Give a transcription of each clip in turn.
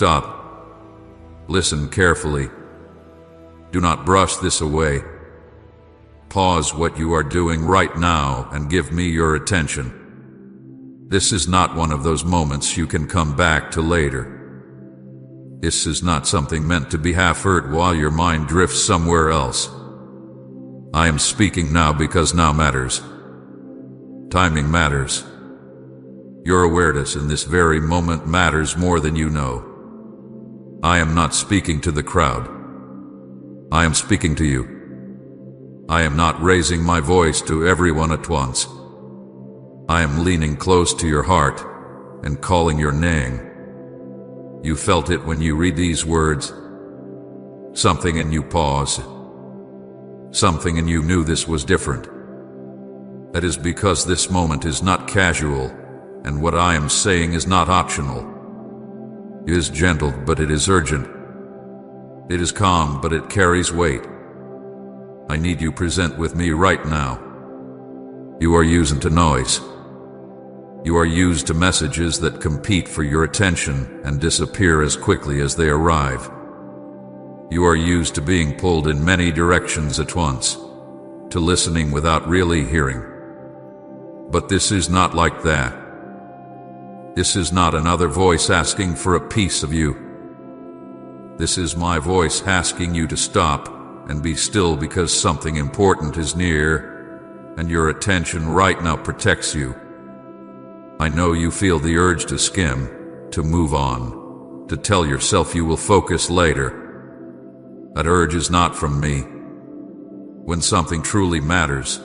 stop. Listen carefully. Do not brush this away. Pause what you are doing right now and give me your attention. This is not one of those moments you can come back to later. This is not something meant to be half-heard while your mind drifts somewhere else. I am speaking now because now matters. Timing matters. Your awareness in this very moment matters more than you know. I am not speaking to the crowd. I am speaking to you. I am not raising my voice to everyone at once. I am leaning close to your heart and calling your name. You felt it when you read these words. Something in you paused. Something in you knew this was different. That is because this moment is not casual, and what I am saying is not optional. It is gentle, but it is urgent. It is calm, but it carries weight. I need you present with me right now. You are used to noise. You are used to messages that compete for your attention and disappear as quickly as they arrive. You are used to being pulled in many directions at once, to listening without really hearing. But this is not like that. This is not another voice asking for a piece of you. This is my voice asking you to stop and be still because something important is near, and your attention right now protects you. I know you feel the urge to skim, to move on, to tell yourself you will focus later. That urge is not from me. When something truly matters,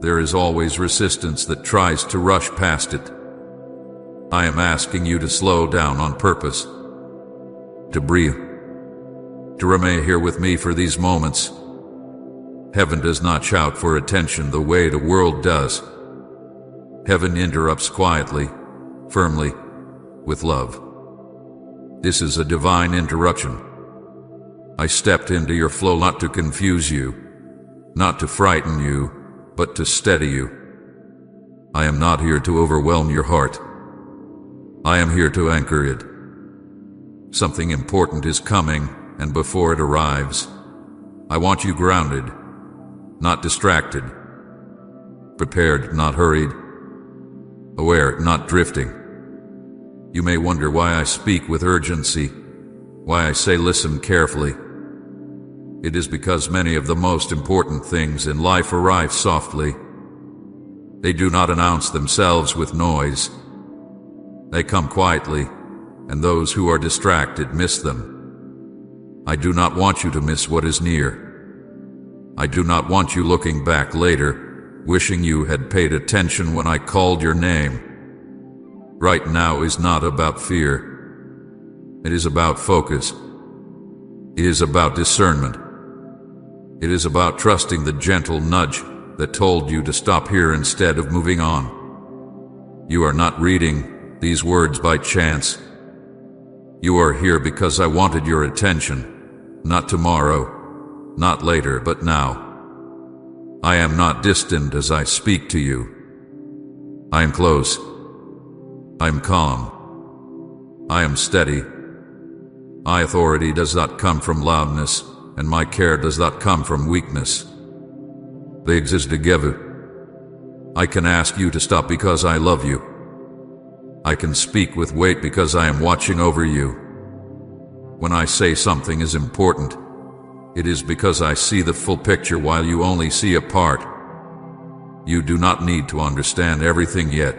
there is always resistance that tries to rush past it. I am asking you to slow down on purpose, to breathe, to remain here with me for these moments. Heaven does not shout for attention the way the world does. Heaven interrupts quietly, firmly, with love. This is a divine interruption. I stepped into your flow not to confuse you, not to frighten you, but to steady you. I am not here to overwhelm your heart. I am here to anchor it. Something important is coming, and before it arrives, I want you grounded, not distracted, prepared, not hurried, aware, not drifting. You may wonder why I speak with urgency, why I say listen carefully. It is because many of the most important things in life arrive softly. They do not announce themselves with noise. They come quietly, and those who are distracted miss them. I do not want you to miss what is near. I do not want you looking back later, wishing you had paid attention when I called your name. Right now is not about fear. It is about focus. It is about discernment. It is about trusting the gentle nudge that told you to stop here instead of moving on. You are not reading these words by chance. You are here because I wanted your attention, not tomorrow, not later, but now. I am not distant as I speak to you. I am close. I am calm. I am steady. My authority does not come from loudness, and my care does not come from weakness. They exist together. I can ask you to stop because I love you. I can speak with weight because I am watching over you. When I say something is important, it is because I see the full picture while you only see a part. You do not need to understand everything yet.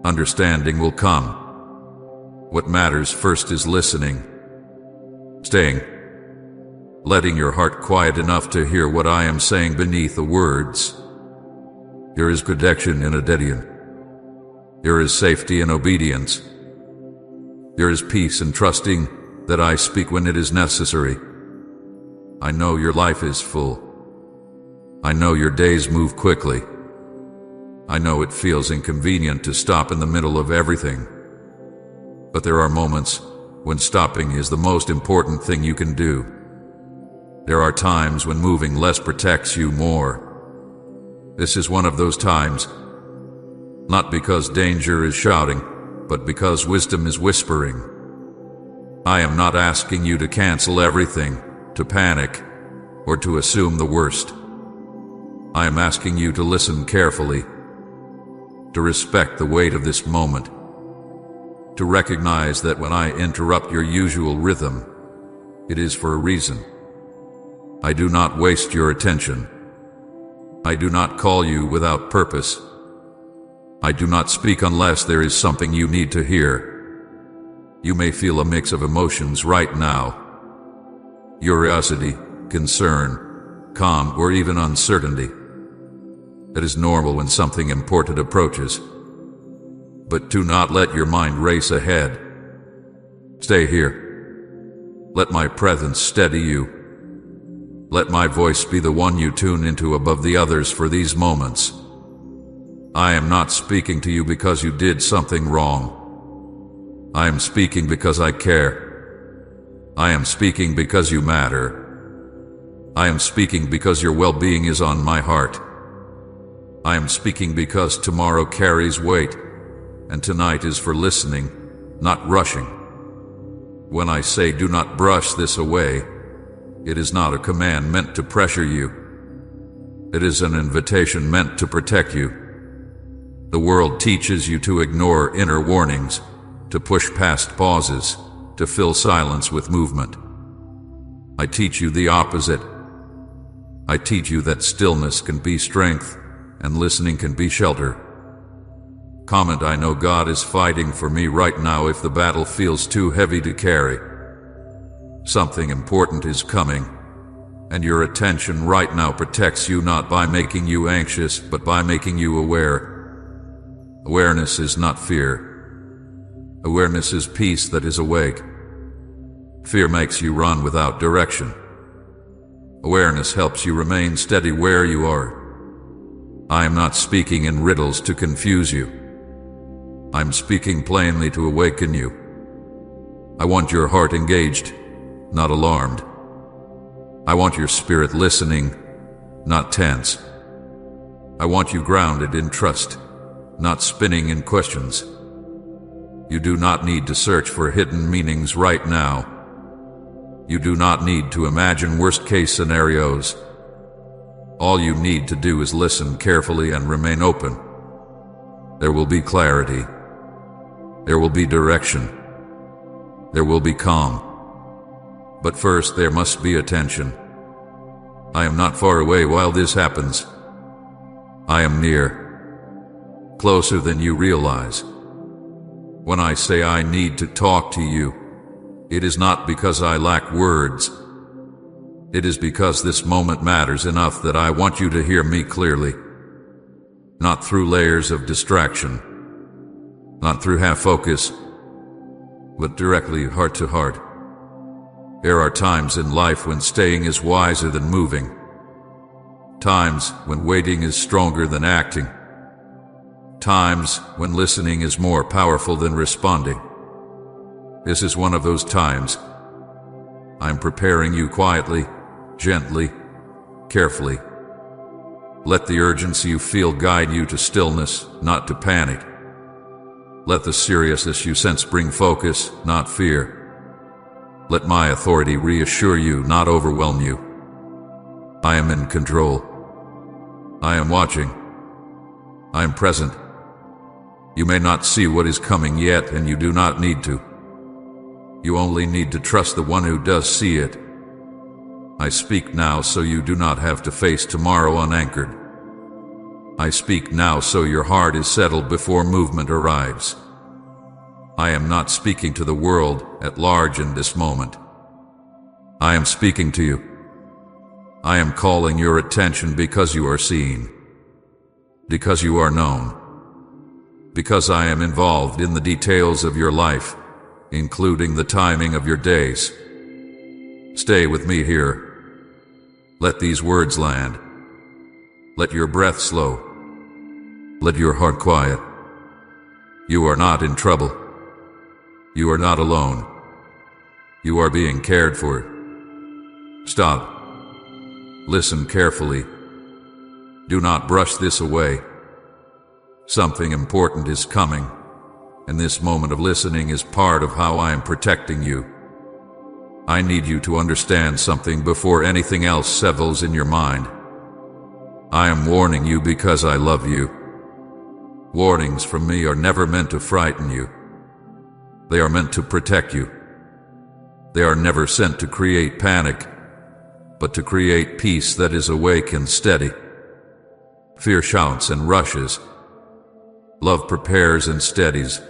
Understanding will come. What matters first is listening, staying, letting your heart quiet enough to hear what I am saying beneath the words. There is protection in obedience. There is safety in obedience. There is peace in trusting that I speak when it is necessary. I know your life is full. I know your days move quickly. I know it feels inconvenient to stop in the middle of everything. But there are moments when stopping is the most important thing you can do. There are times when moving less protects you more. This is one of those times, not because danger is shouting, but because wisdom is whispering. I am not asking you to cancel everything, to panic, or to assume the worst. I am asking you to listen carefully, to respect the weight of this moment, to recognize that when I interrupt your usual rhythm, it is for a reason. I do not waste your attention. I do not call you without purpose. I do not speak unless there is something you need to hear. You may feel a mix of emotions right now: curiosity, concern, calm, or even uncertainty. That is normal when something important approaches. But do not let your mind race ahead. Stay here. Let my presence steady you. Let my voice be the one you tune into above the others for these moments. I am not speaking to you because you did something wrong. I am speaking because I care. I am speaking because you matter. I am speaking because your well-being is on my heart. I am speaking because tomorrow carries weight, and tonight is for listening, not rushing. When I say do not brush this away, it is not a command meant to pressure you. It is an invitation meant to protect you. The world teaches you to ignore inner warnings, to push past pauses, to fill silence with movement. I teach you the opposite. I teach you that stillness can be strength, and listening can be shelter. Comment: I know God is fighting for me right now if the battle feels too heavy to carry. Something important is coming, and your attention right now protects you not by making you anxious, but by making you aware. Awareness is not fear. Awareness is peace that is awake. Fear makes you run without direction. Awareness helps you remain steady where you are. I am not speaking in riddles to confuse you. I'm speaking plainly to awaken you. I want your heart engaged, not alarmed. I want your spirit listening, not tense. I want you grounded in trust, not spinning in questions. You do not need to search for hidden meanings right now. You do not need to imagine worst-case scenarios. All you need to do is listen carefully and remain open. There will be clarity. There will be direction. There will be calm. But first there must be attention. I am not far away while this happens. I am near, closer than you realize. When I say I need to talk to you, it is not because I lack words. It is because this moment matters enough that I want you to hear me clearly. Not through layers of distraction, not through half-focus, but directly heart to heart. There are times in life when staying is wiser than moving. Times when waiting is stronger than acting. Times when listening is more powerful than responding. This is one of those times. I'm preparing you quietly, gently, carefully. Let the urgency you feel guide you to stillness, not to panic. Let the seriousness you sense bring focus, not fear. Let my authority reassure you, not overwhelm you. I am in control. I am watching. I am present. You may not see what is coming yet, and you do not need to. You only need to trust the one who does see it. I speak now so you do not have to face tomorrow unanchored. I speak now so your heart is settled before movement arrives. I am not speaking to the world at large in this moment. I am speaking to you. I am calling your attention because you are seen, because you are known, because I am involved in the details of your life, including the timing of your days. Stay with me here. Let these words land. Let your breath slow. Let your heart quiet. You are not in trouble. You are not alone. You are being cared for. Stop. Listen carefully. Do not brush this away. Something important is coming, and this moment of listening is part of how I am protecting you. I need you to understand something before anything else settles in your mind. I am warning you because I love you. Warnings from me are never meant to frighten you. They are meant to protect you. They are never sent to create panic, but to create peace that is awake and steady. Fear shouts and rushes. Love prepares and steadies.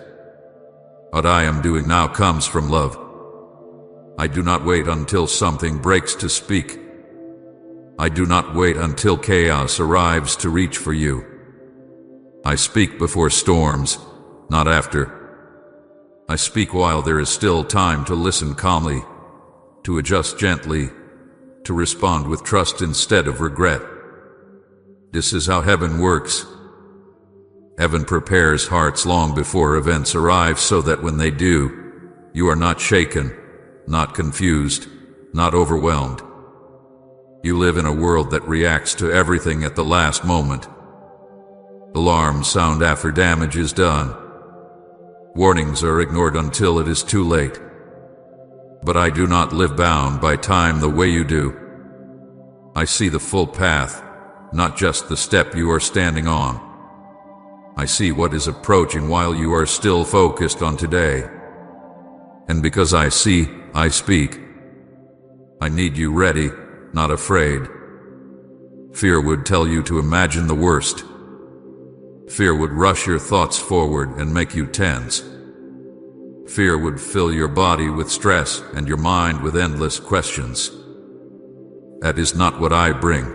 What I am doing now comes from love. I do not wait until something breaks to speak. I do not wait until chaos arrives to reach for you. I speak before storms, not after. I speak while there is still time to listen calmly, to adjust gently, to respond with trust instead of regret. This is how heaven works. Heaven prepares hearts long before events arrive so that when they do, you are not shaken, not confused, not overwhelmed. You live in a world that reacts to everything at the last moment. Alarms sound after damage is done. Warnings are ignored until it is too late. But I do not live bound by time the way you do. I see the full path, not just the step you are standing on. I see what is approaching while you are still focused on today. And because I see, I speak. I need you ready, not afraid. Fear would tell you to imagine the worst. Fear would rush your thoughts forward and make you tense. Fear would fill your body with stress and your mind with endless questions. That is not what I bring.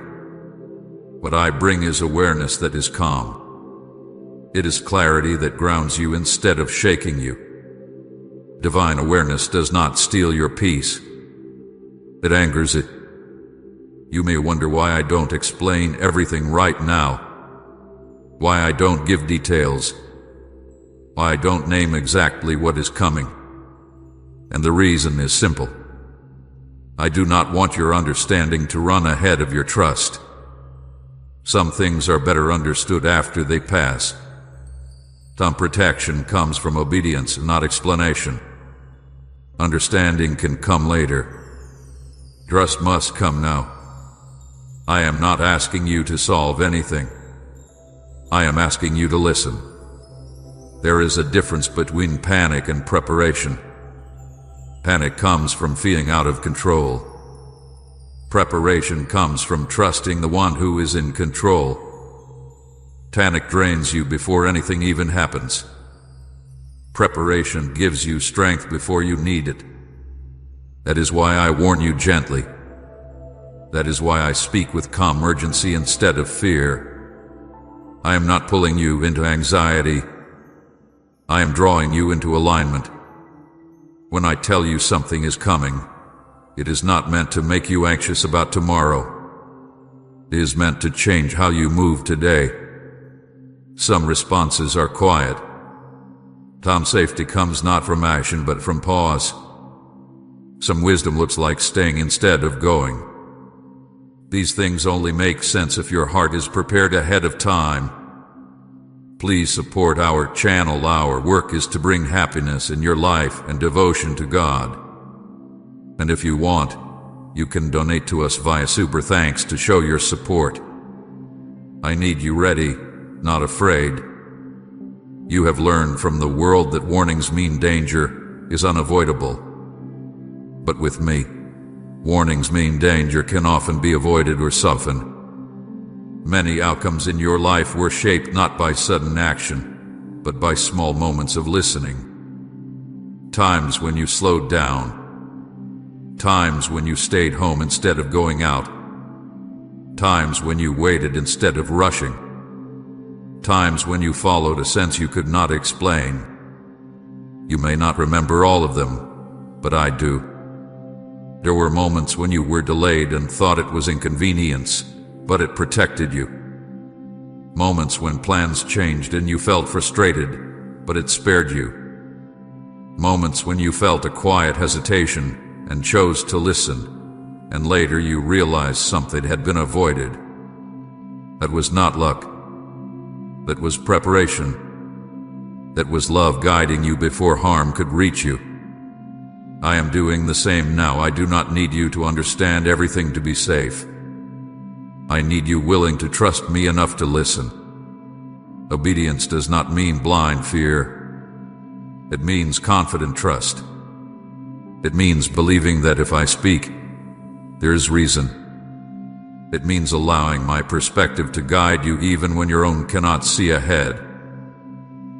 What I bring is awareness that is calm. It is clarity that grounds you instead of shaking you. Divine awareness does not steal your peace. It angers it. You may wonder why I don't explain everything right now, why I don't give details, why I don't name exactly what is coming. And the reason is simple. I do not want your understanding to run ahead of your trust. Some things are better understood after they pass. Some protection comes from obedience, not explanation. Understanding can come later. Trust must come now. I am not asking you to solve anything. I am asking you to listen. There is a difference between panic and preparation. Panic comes from feeling out of control. Preparation comes from trusting the one who is in control. Panic drains you before anything even happens. Preparation gives you strength before you need it. That is why I warn you gently. That is why I speak with calm urgency instead of fear. I am not pulling you into anxiety. I am drawing you into alignment. When I tell you something is coming, it is not meant to make you anxious about tomorrow. It is meant to change how you move today. Some responses are quiet. Some safety comes not from action but from pause. Some wisdom looks like staying instead of going. These things only make sense if your heart is prepared ahead of time. Please support our channel. Our work is to bring happiness in your life and devotion to God. And if you want, you can donate to us via Super Thanks to show your support. I need you ready, not afraid. You have learned from the world that warnings mean danger is unavoidable. But with me, warnings mean danger can often be avoided or softened. Many outcomes in your life were shaped not by sudden action, but by small moments of listening. Times when you slowed down. Times when you stayed home instead of going out. Times when you waited instead of rushing. Times when you followed a sense you could not explain. You may not remember all of them, but I do. There were moments when you were delayed and thought it was inconvenience, but it protected you. Moments when plans changed and you felt frustrated, but it spared you. Moments when you felt a quiet hesitation and chose to listen, and later you realized something had been avoided. That was not luck. That was preparation. That was love guiding you before harm could reach you. I am doing the same now. I do not need you to understand everything to be safe. I need you willing to trust me enough to listen. Obedience does not mean blind fear. It means confident trust. It means believing that if I speak, there is reason. It means allowing my perspective to guide you even when your own cannot see ahead.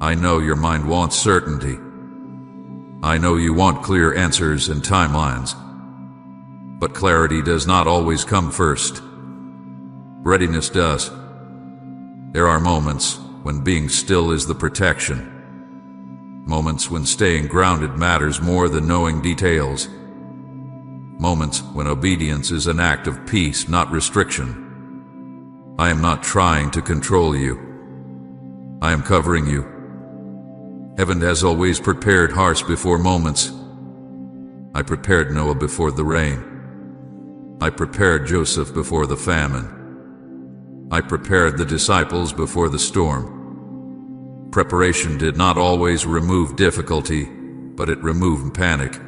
I know your mind wants certainty. I know you want clear answers and timelines. But clarity does not always come first. Readiness does. There are moments when being still is the protection. Moments when staying grounded matters more than knowing details. Moments when obedience is an act of peace, not restriction. I am not trying to control you. I am covering you. Heaven has always prepared hearts before moments. I prepared Noah before the rain. I prepared Joseph before the famine. I prepared the disciples before the storm. Preparation did not always remove difficulty, but it removed panic.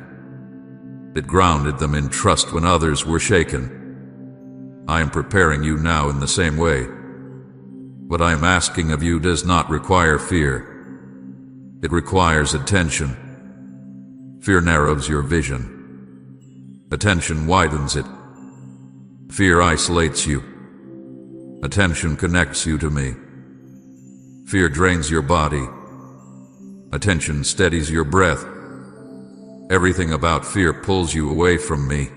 It grounded them in trust when others were shaken. I am preparing you now in the same way. What I am asking of you does not require fear. It requires attention. Fear narrows your vision. Attention widens it. Fear isolates you. Attention connects you to me. Fear drains your body. Attention steadies your breath. Everything about fear pulls you away from me.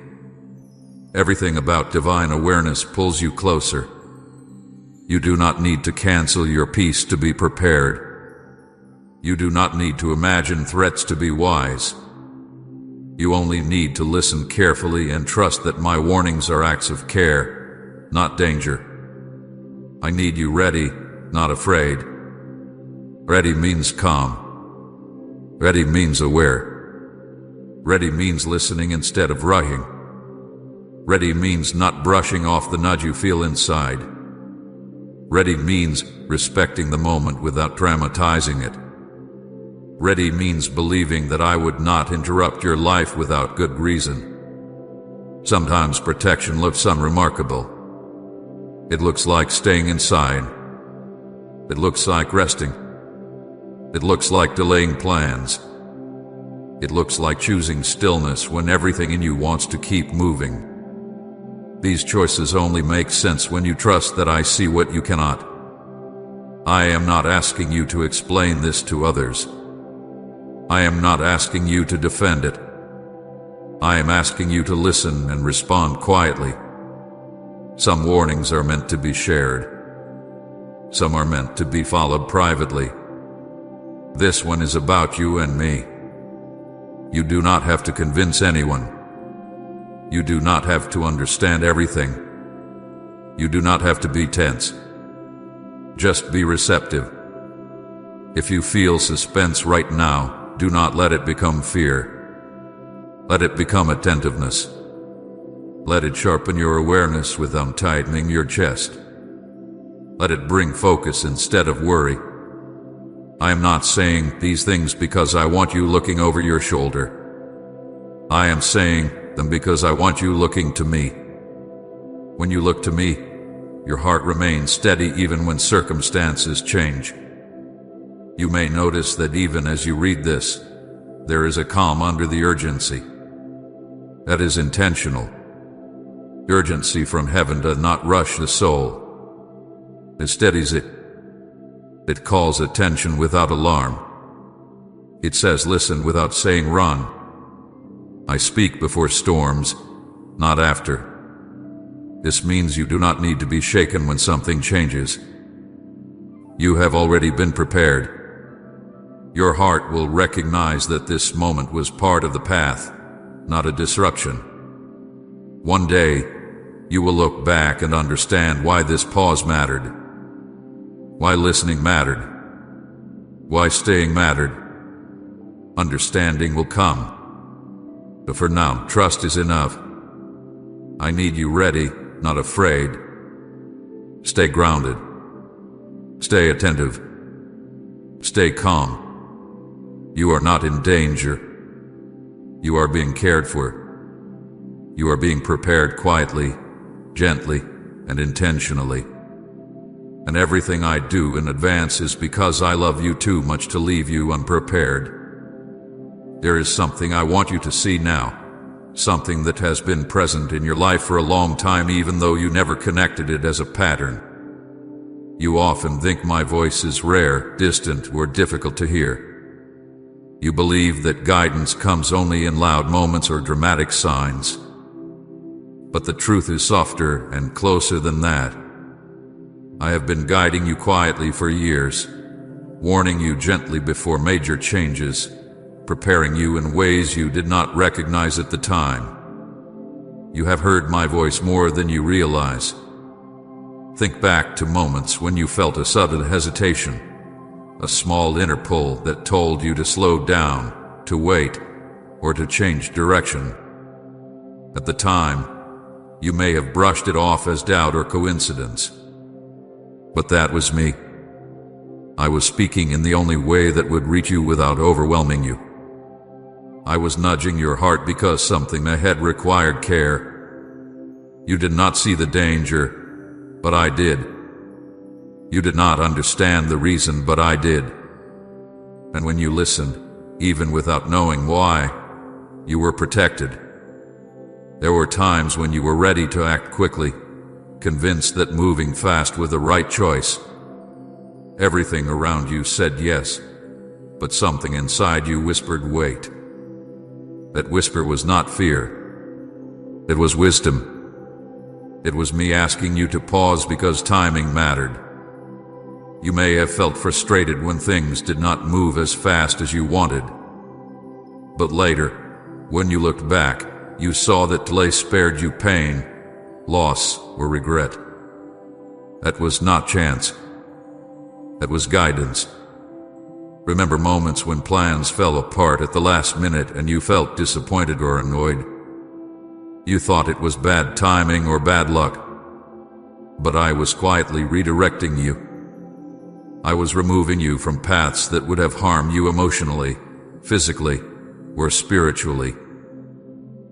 Everything about divine awareness pulls you closer. You do not need to cancel your peace to be prepared. You do not need to imagine threats to be wise. You only need to listen carefully and trust that my warnings are acts of care, not danger. I need you ready, not afraid. Ready means calm. Ready means aware. Ready means listening instead of rushing. Ready means not brushing off the nudge you feel inside. Ready means respecting the moment without dramatizing it. Ready means believing that I would not interrupt your life without good reason. Sometimes protection looks unremarkable. It looks like staying inside. It looks like resting. It looks like delaying plans. It looks like choosing stillness when everything in you wants to keep moving. These choices only make sense when you trust that I see what you cannot. I am not asking you to explain this to others. I am not asking you to defend it. I am asking you to listen and respond quietly. Some warnings are meant to be shared. Some are meant to be followed privately. This one is about you and me. You do not have to convince anyone. You do not have to understand everything. You do not have to be tense. Just be receptive. If you feel suspense right now, do not let it become fear. Let it become attentiveness. Let it sharpen your awareness without tightening your chest. Let it bring focus instead of worry. I am not saying these things because I want you looking over your shoulder. I am saying them because I want you looking to me. When you look to me, your heart remains steady even when circumstances change. You may notice that even as you read this, there is a calm under the urgency. That is intentional. Urgency from heaven does not rush the soul. It steadies it. It calls attention without alarm. It says listen without saying run. I speak before storms, not after. This means you do not need to be shaken when something changes. You have already been prepared. Your heart will recognize that this moment was part of the path, not a disruption. One day, you will look back and understand why this pause mattered. Why listening mattered. Why staying mattered. Understanding will come. But for now, trust is enough. I need you ready, not afraid. Stay grounded. Stay attentive. Stay calm. You are not in danger. You are being cared for. You are being prepared quietly, gently, and intentionally. And everything I do in advance is because I love you too much to leave you unprepared. There is something I want you to see now, something that has been present in your life for a long time even though you never connected it as a pattern. You often think my voice is rare, distant, or difficult to hear. You believe that guidance comes only in loud moments or dramatic signs. But the truth is softer and closer than that. I have been guiding you quietly for years, warning you gently before major changes, preparing you in ways you did not recognize at the time. You have heard my voice more than you realize. Think back to moments when you felt a sudden hesitation, a small inner pull that told you to slow down, to wait, or to change direction. At the time, you may have brushed it off as doubt or coincidence. But that was me. I was speaking in the only way that would reach you without overwhelming you. I was nudging your heart because something ahead required care. You did not see the danger, but I did. You did not understand the reason, but I did. And when you listened, even without knowing why, you were protected. There were times when you were ready to act quickly, convinced that moving fast was the right choice. Everything around you said yes, but something inside you whispered wait. That whisper was not fear. It was wisdom. It was me asking you to pause because timing mattered. You may have felt frustrated when things did not move as fast as you wanted. But later, when you looked back, you saw that delay spared you pain, loss, or regret. That was not chance. That was guidance. Remember moments when plans fell apart at the last minute and you felt disappointed or annoyed. You thought it was bad timing or bad luck. But I was quietly redirecting you. I was removing you from paths that would have harmed you emotionally, physically, or spiritually.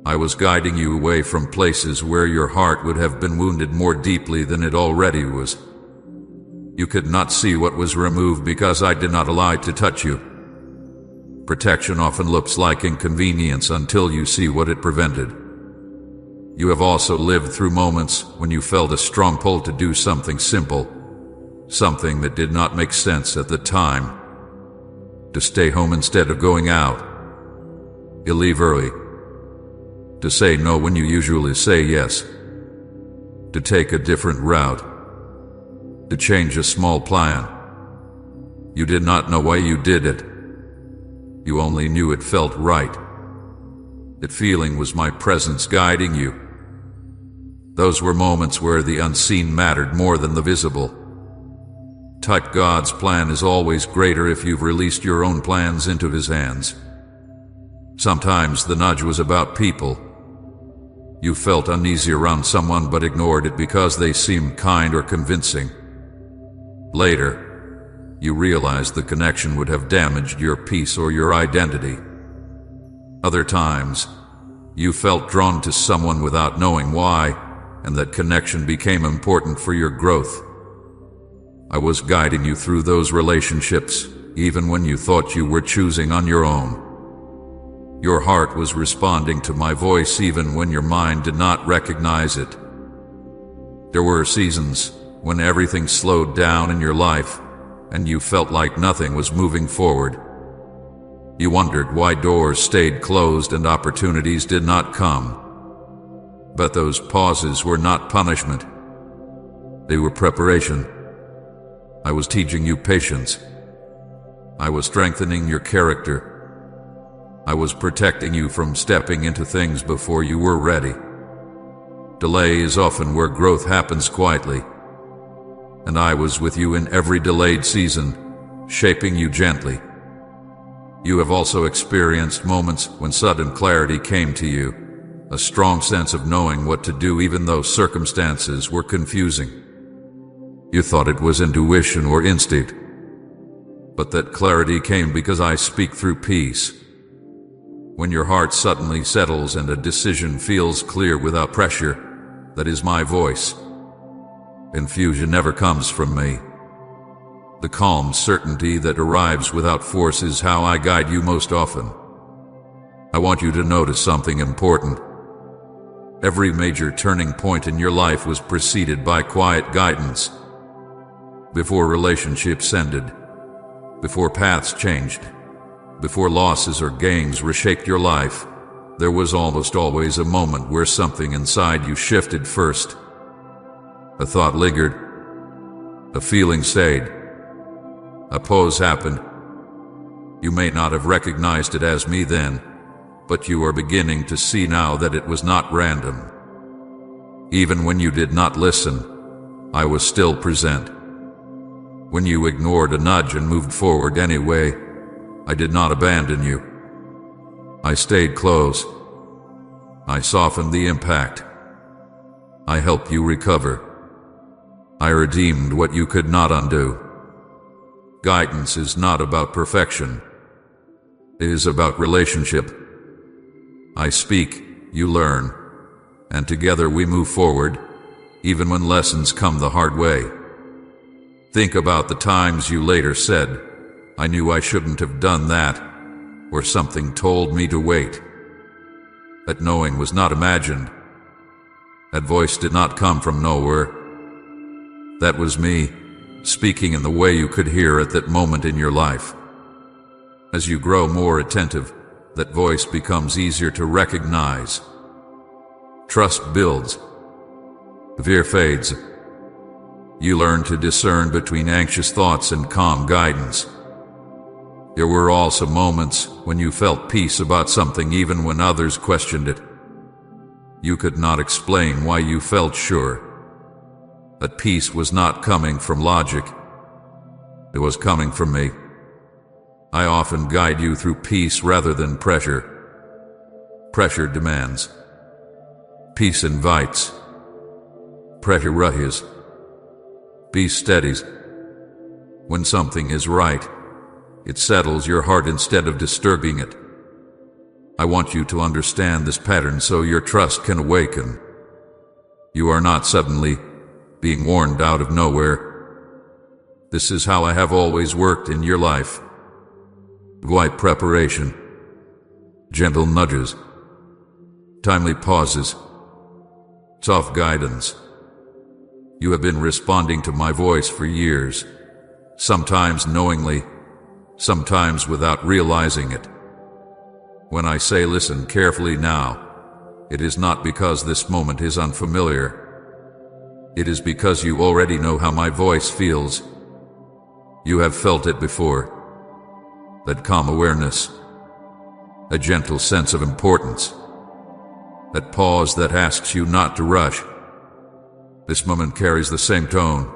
I was guiding you away from places where your heart would have been wounded more deeply than it already was. You could not see what was removed because I did not allow it to touch you. Protection often looks like inconvenience until you see what it prevented. You have also lived through moments when you felt a strong pull to do something simple, something that did not make sense at the time. To stay home instead of going out. You leave early. To say no when you usually say yes. To take a different route. To change a small plan. You did not know why you did it. You only knew it felt right. That feeling was my presence guiding you. Those were moments where the unseen mattered more than the visible. Type God's plan is always greater if you've released your own plans into His hands. Sometimes the nudge was about people. You felt uneasy around someone but ignored it because they seemed kind or convincing. Later, you realized the connection would have damaged your peace or your identity. Other times, you felt drawn to someone without knowing why, and that connection became important for your growth. I was guiding you through those relationships, even when you thought you were choosing on your own. Your heart was responding to my voice even when your mind did not recognize it. There were seasons when everything slowed down in your life, and you felt like nothing was moving forward. You wondered why doors stayed closed and opportunities did not come. But those pauses were not punishment. They were preparation. I was teaching you patience. I was strengthening your character. I was protecting you from stepping into things before you were ready. Delay is often where growth happens quietly. And I was with you in every delayed season, shaping you gently. You have also experienced moments when sudden clarity came to you, a strong sense of knowing what to do even though circumstances were confusing. You thought it was intuition or instinct, but that clarity came because I speak through peace. When your heart suddenly settles and a decision feels clear without pressure, that is my voice. Confusion never comes from me. The calm certainty that arrives without force is how I guide you most often. I want you to notice something important. Every major turning point in your life was preceded by quiet guidance. Before relationships ended, before paths changed, before losses or gains reshaped your life, there was almost always a moment where something inside you shifted first. A thought lingered, a feeling stayed, a pause happened. You may not have recognized it as me then, but you are beginning to see now that it was not random. Even when you did not listen, I was still present. When you ignored a nudge and moved forward anyway, I did not abandon you. I stayed close. I softened the impact. I helped you recover. I redeemed what you could not undo. Guidance is not about perfection. It is about relationship. I speak, you learn, and together we move forward, even when lessons come the hard way. Think about the times you later said, I knew I shouldn't have done that, or something told me to wait. That knowing was not imagined. That voice did not come from nowhere. That was me, speaking in the way you could hear at that moment in your life. As you grow more attentive, that voice becomes easier to recognize. Trust builds. Fear fades. You learn to discern between anxious thoughts and calm guidance. There were also moments when you felt peace about something even when others questioned it. You could not explain why you felt sure. That peace was not coming from logic. It was coming from me. I often guide you through peace rather than pressure. Pressure demands. Peace invites. Pressure rushes. Peace steadies. When something is right, it settles your heart instead of disturbing it. I want you to understand this pattern so your trust can awaken. You are not suddenly being warned out of nowhere. This is how I have always worked in your life. Quiet preparation, gentle nudges, timely pauses, soft guidance. You have been responding to my voice for years, sometimes knowingly, sometimes without realizing it. When I say listen carefully now, it is not because this moment is unfamiliar. It is because you already know how my voice feels. You have felt it before. That calm awareness, a gentle sense of importance, that pause that asks you not to rush. This moment carries the same tone,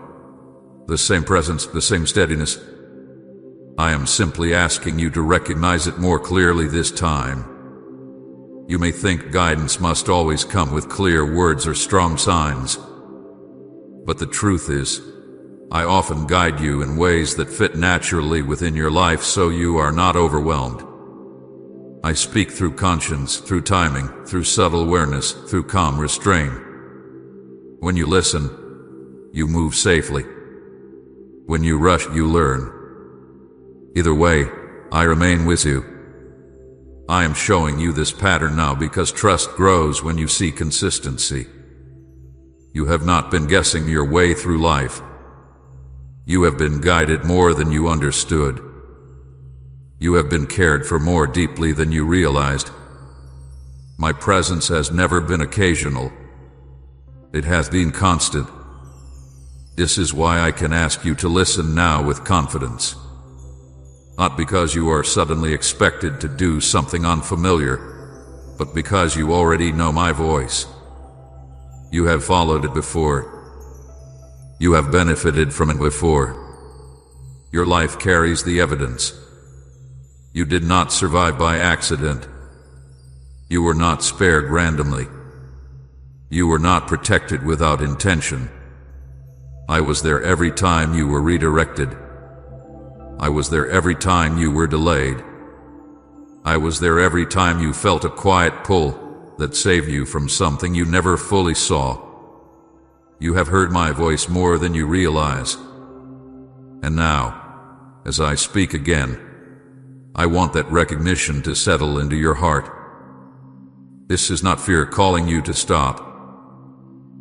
the same presence, the same steadiness. I am simply asking you to recognize it more clearly this time. You may think guidance must always come with clear words or strong signs, but the truth is, I often guide you in ways that fit naturally within your life so you are not overwhelmed. I speak through conscience, through timing, through subtle awareness, through calm restraint. When you listen, you move safely. When you rush, you learn. Either way, I remain with you. I am showing you this pattern now because trust grows when you see consistency. You have not been guessing your way through life. You have been guided more than you understood. You have been cared for more deeply than you realized. My presence has never been occasional. It has been constant. This is why I can ask you to listen now with confidence. Not because you are suddenly expected to do something unfamiliar, but because you already know my voice. You have followed it before. You have benefited from it before. Your life carries the evidence. You did not survive by accident. You were not spared randomly. You were not protected without intention. I was there every time you were redirected. I was there every time you were delayed. I was there every time you felt a quiet pull that saved you from something you never fully saw. You have heard my voice more than you realize. And now, as I speak again, I want that recognition to settle into your heart. This is not fear calling you to stop.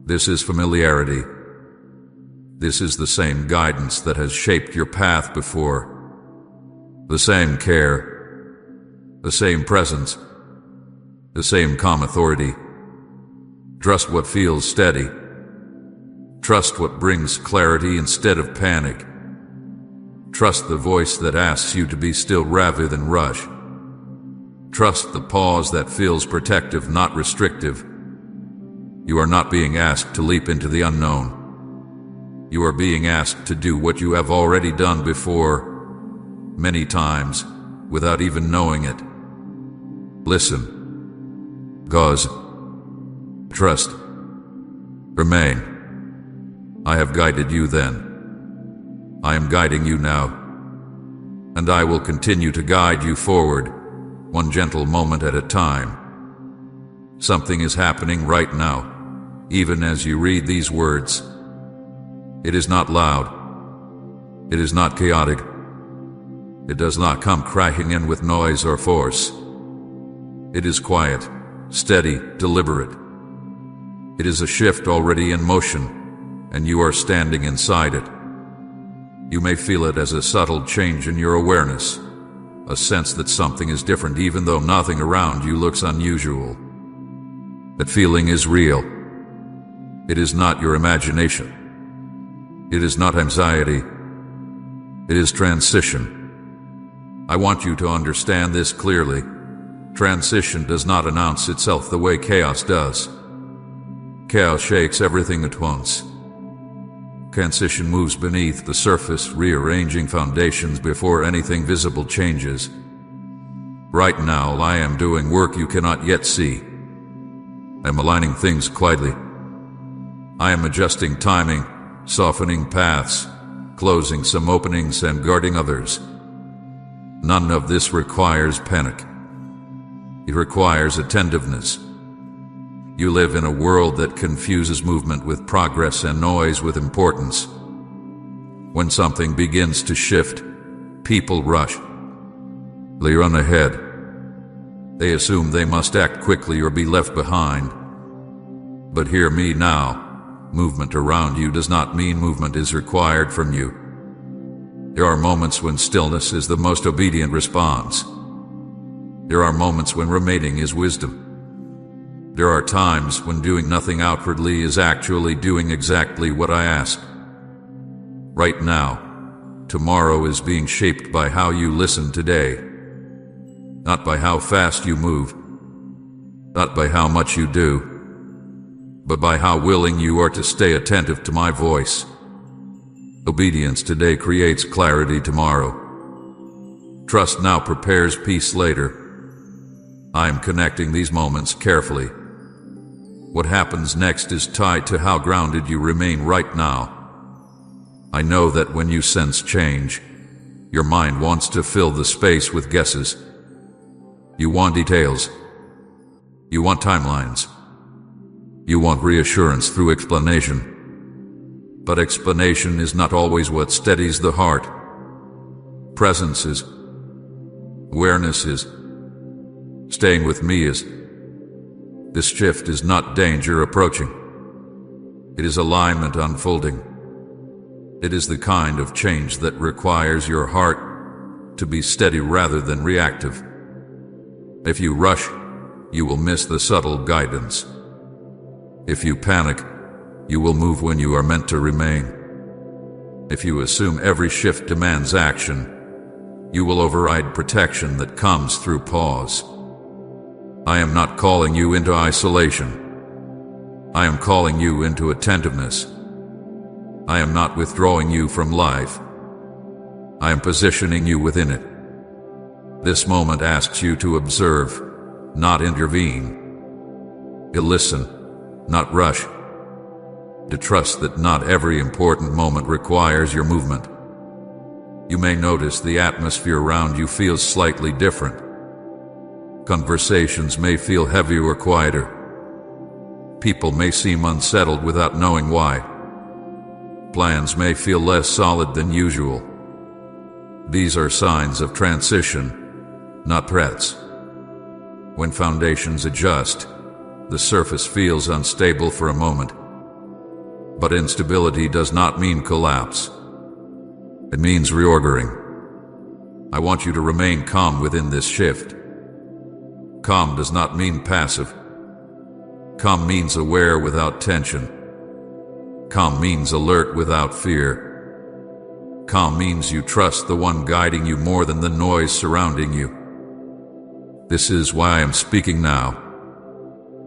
This is familiarity. This is the same guidance that has shaped your path before. The same care, the same presence, the same calm authority. Trust what feels steady. Trust what brings clarity instead of panic. Trust the voice that asks you to be still rather than rush. Trust the pause that feels protective, not restrictive. You are not being asked to leap into the unknown. You are being asked to do what you have already done before, many times, without even knowing it. Listen. Pause. Trust. Remain. I have guided you then. I am guiding you now. And I will continue to guide you forward, one gentle moment at a time. Something is happening right now, even as you read these words. It is not loud. It is not chaotic. It does not come crashing in with noise or force. It is quiet, steady, deliberate. It is a shift already in motion, and you are standing inside it. You may feel it as a subtle change in your awareness, a sense that something is different even though nothing around you looks unusual. That feeling is real. It is not your imagination. It is not anxiety. It is transition. I want you to understand this clearly. Transition does not announce itself the way chaos does. Chaos shakes everything at once. Transition moves beneath the surface, rearranging foundations before anything visible changes. Right now, I am doing work you cannot yet see. I am aligning things quietly. I am adjusting timing, softening paths, closing some openings and guarding others. None of this requires panic. It requires attentiveness. You live in a world that confuses movement with progress and noise with importance. When something begins to shift, people rush. They run ahead. They assume they must act quickly or be left behind. But hear me now. Movement around you does not mean movement is required from you. There are moments when stillness is the most obedient response. There are moments when remaining is wisdom. There are times when doing nothing outwardly is actually doing exactly what I ask. Right now, tomorrow is being shaped by how you listen today. Not by how fast you move, not by how much you do, but by how willing you are to stay attentive to my voice. Obedience today creates clarity tomorrow. Trust now prepares peace later. I am connecting these moments carefully. What happens next is tied to how grounded you remain right now. I know that when you sense change, your mind wants to fill the space with guesses. You want details. You want timelines. You want reassurance through explanation. But explanation is not always what steadies the heart. Presence is. Awareness is. Staying with me is. This shift is not danger approaching. It is alignment unfolding. It is the kind of change that requires your heart to be steady rather than reactive. If you rush, you will miss the subtle guidance. If you panic, you will move when you are meant to remain. If you assume every shift demands action, you will override protection that comes through pause. I am not calling you into isolation. I am calling you into attentiveness. I am not withdrawing you from life. I am positioning you within it. This moment asks you to observe, not intervene. To listen, not rush. To trust that not every important moment requires your movement. You may notice the atmosphere around you feels slightly different. Conversations may feel heavier or quieter. People may seem unsettled without knowing why. Plans may feel less solid than usual. These are signs of transition, not threats. When foundations adjust, the surface feels unstable for a moment. But instability does not mean collapse. It means reordering. I want you to remain calm within this shift. Calm does not mean passive. Calm means aware without tension. Calm means alert without fear. Calm means you trust the one guiding you more than the noise surrounding you. This is why I am speaking now.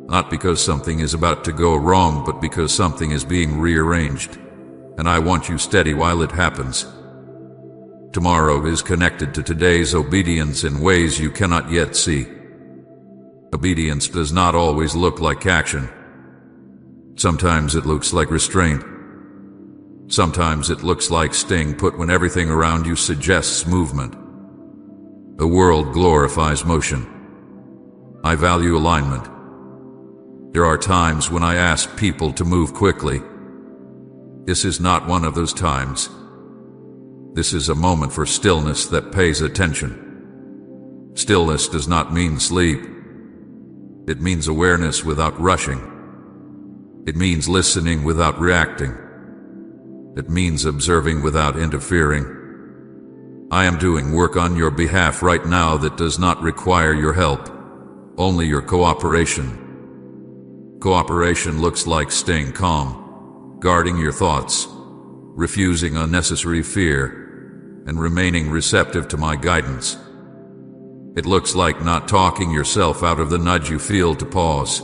Not because something is about to go wrong, but because something is being rearranged. And I want you steady while it happens. Tomorrow is connected to today's obedience in ways you cannot yet see. Obedience does not always look like action. Sometimes it looks like restraint. Sometimes it looks like staying put when everything around you suggests movement. The world glorifies motion. I value alignment. There are times when I ask people to move quickly. This is not one of those times. This is a moment for stillness that pays attention. Stillness does not mean sleep. It means awareness without rushing. It means listening without reacting. It means observing without interfering. I am doing work on your behalf right now that does not require your help, only your cooperation. Cooperation looks like staying calm, guarding your thoughts, refusing unnecessary fear, and remaining receptive to my guidance. It looks like not talking yourself out of the nudge you feel to pause.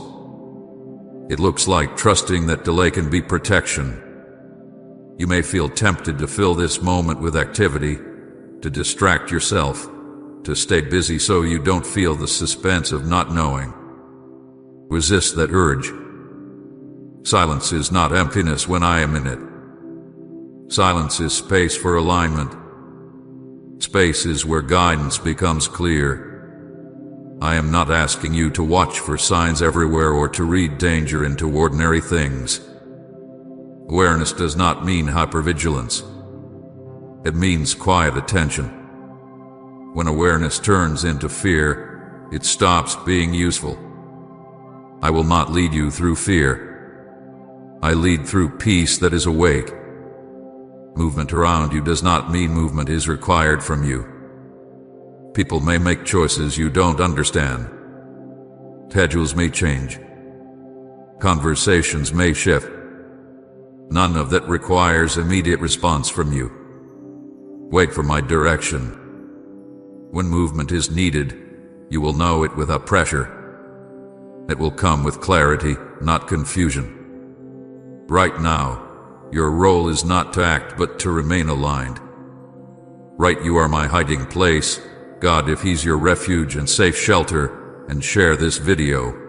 It looks like trusting that delay can be protection. You may feel tempted to fill this moment with activity, to distract yourself, to stay busy so you don't feel the suspense of not knowing. Resist that urge. Silence is not emptiness when I am in it. Silence is space for alignment. Space is where guidance becomes clear. I am not asking you to watch for signs everywhere or to read danger into ordinary things. Awareness does not mean hypervigilance. It means quiet attention. When awareness turns into fear, it stops being useful. I will not lead you through fear. I lead through peace that is awake. Movement around you does not mean movement is required from you. People may make choices you don't understand. Schedules may change. Conversations may shift. None of that requires immediate response from you. Wait for my direction. When movement is needed, you will know it without pressure. It will come with clarity, not confusion. Right now, your role is not to act but to remain aligned. Right, you are my hiding place, God, if He's your refuge and safe shelter, and share this video.